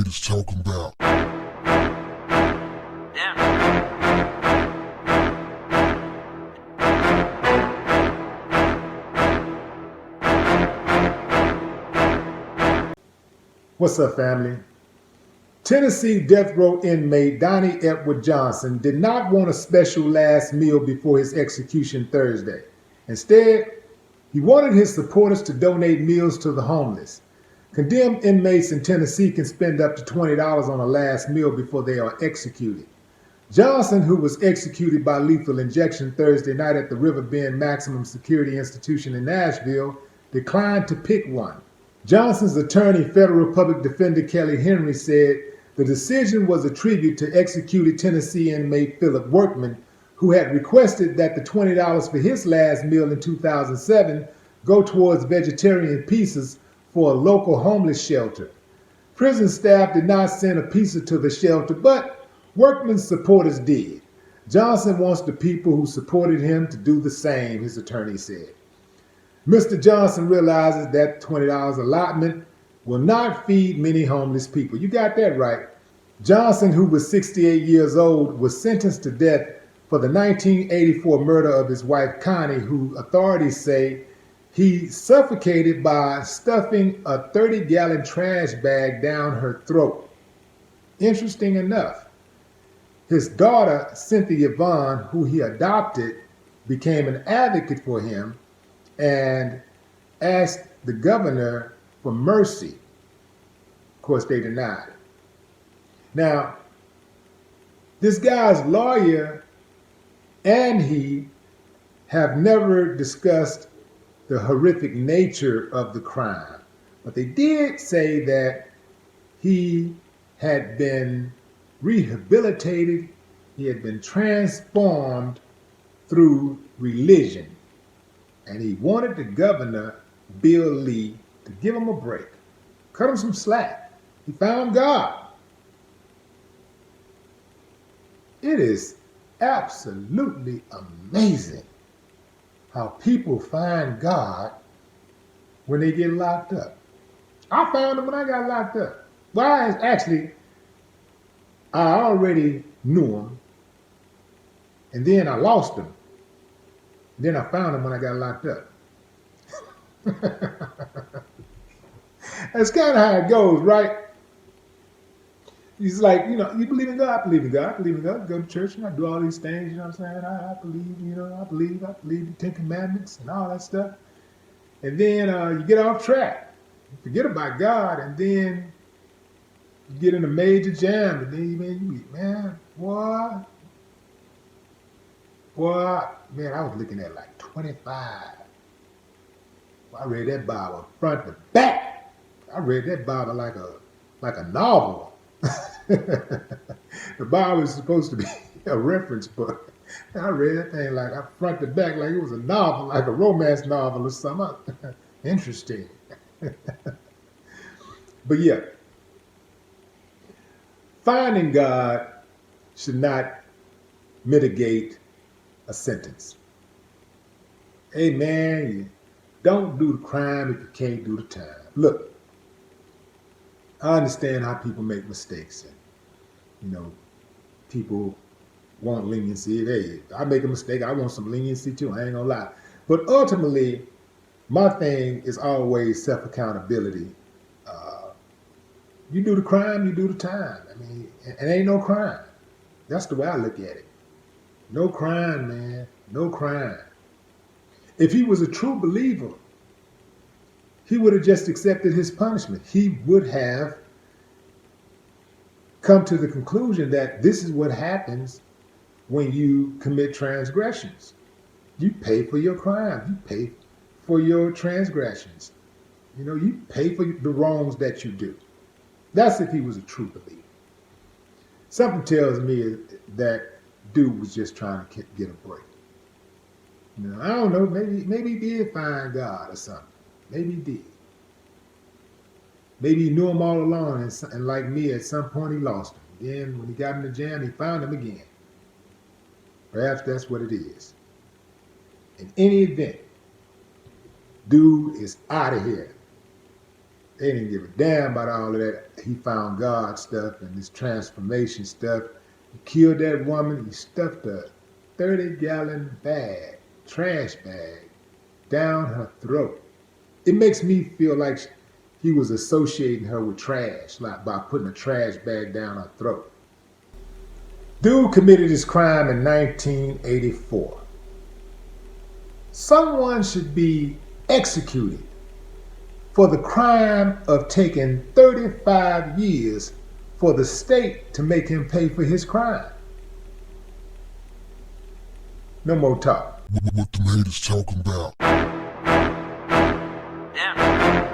is talking about. What's up, family? Tennessee death row inmate Donnie Edward Johnson did not want a special last meal before his execution Thursday. Instead, he wanted his supporters to donate meals to the homeless. Condemned inmates in Tennessee can spend up to $20 on a last meal before they are executed. Johnson, who was executed by lethal injection Thursday night at the Riverbend Maximum Security Institution in Nashville, declined to pick one. Johnson's attorney, federal public defender Kelly Henry, said the decision was a tribute to executed Tennessee inmate Philip Workman, who had requested that the $20 for his last meal in 2007 go towards vegetarian pizzas for a local homeless shelter. Prison staff did not send a pizza to the shelter, but Workman's supporters did. Johnson wants the people who supported him to do the same, his attorney said. Mr. Johnson realizes that $20 allotment will not feed many homeless people. You got that right. Johnson, who was 68 years old, was sentenced to death for the 1984 murder of his wife Connie, who authorities say he suffocated by stuffing a 30-gallon trash bag down her throat. Interesting enough, his daughter, Cynthia Vaughn, who he adopted, became an advocate for him and asked the governor for mercy. Of course, they denied it. Now, this guy's lawyer and he have never discussed the horrific nature of the crime, but they did say that he had been rehabilitated, he had been transformed through religion. And he wanted the governor, Bill Lee, to give him a break, cut him some slack. He found God. It is absolutely amazing how people find God when they get locked up. I found him when I got locked up. Well, actually, I already knew him, and then I lost him. Then I found him when I got locked up. That's kind of how it goes, right? He's like, you believe in God? I believe in God. I believe in God. I go to church and I do all these things, you know what I'm saying? I believe the Ten Commandments and all that stuff. And then you get off track. You forget about God, and then you get in a major jam, and then man, I was looking at like 25. I read that Bible front to back. I read that Bible like a novel. The Bible is supposed to be a reference book. I read that thing like front to back, like it was a novel, like a romance novel or something. Interesting. But yeah, finding God should not mitigate a sentence. Hey man, you don't do the crime if you can't do the time. Look, I understand how people make mistakes, and people want leniency. Hey, I make a mistake, I want some leniency too. I ain't gonna lie. But ultimately, my thing is always self-accountability. You do the crime, you do the time. I mean, and ain't no crime. That's the way I look at it. No crime, man. No crime. If he was a true believer, he would have just accepted his punishment. He would have come to the conclusion that this is what happens when you commit transgressions. You pay for your crime. You pay for your transgressions. You pay for the wrongs that you do. That's if he was a true believer. Something tells me that dude was just trying to get a break. I don't know, maybe he did find God or something. Maybe he did. Maybe he knew him all along, and like me, at some point he lost him. Then when he got in the jam, he found him again. Perhaps that's what it is. In any event, dude is out of here. They didn't give a damn about all of that. He found God stuff and this transformation stuff. He killed that woman. He stuffed a 30-gallon bag, trash bag, down her throat. It makes me feel like he was associating her with trash, like by putting a trash bag down her throat. Dude committed his crime in 1984. Someone should be executed for the crime of taking 35 years for the state to make him pay for his crime. No more talk. What the haters talking about? Yeah.